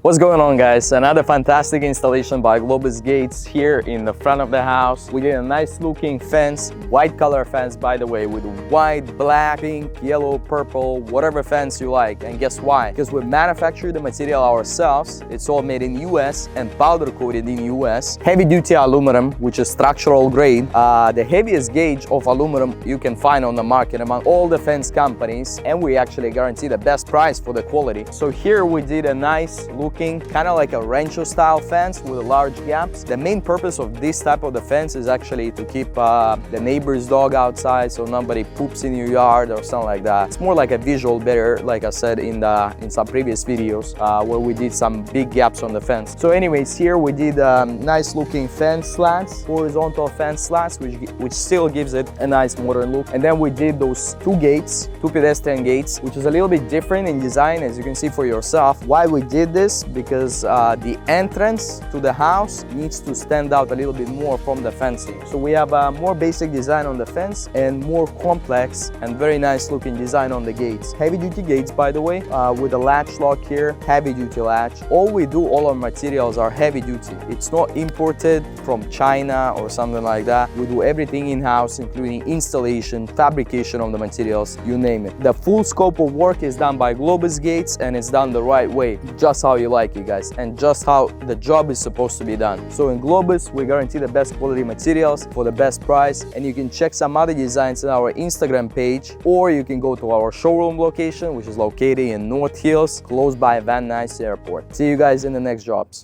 What's going on, guys? Another fantastic installation by Globus Gates here in the front of the house. We did a nice looking fence, white color fence by the way, with white, black, pink, yellow, purple, whatever fence you like. And guess why? Because we manufacture the material ourselves. It's all made in US and powder coated in US. Heavy duty aluminum, which is structural grade. The heaviest gauge of aluminum you can find on the market among all the fence companies, and we actually guarantee the best price for the quality. So here we did a nice looking, kind of like a rancho style fence with large gaps. The main purpose of this type of the fence is actually to keep the neighbor's dog outside so nobody poops in your yard or something like that. It's more like a visual better, like I said in some previous videos where we did some big gaps on the fence. So anyways, here we did nice looking fence slats, horizontal fence slats, which still gives it a nice modern look. And then we did those two pedestrian gates, which is a little bit different in design, as you can see for yourself. Why we did this? Because the entrance to the house needs to stand out a little bit more from the fencing. So we have a more basic design on the fence and more complex and very nice looking design on the gates. Heavy duty gates, by the way, with a latch lock here, heavy duty latch. All our materials are heavy duty. It's not imported from China or something like that. We do everything in-house, including installation, fabrication of the materials, you name it. The full scope of work is done by Globus Gates, and it's done the right way, just how you like it, guys, and just how the job is supposed to be done. So in Globus, we guarantee the best quality materials for the best price, and you can check some other designs on our Instagram page, or you can go to our showroom location, which is located in North Hills, close by Van Nuys Airport. See you guys in the next jobs.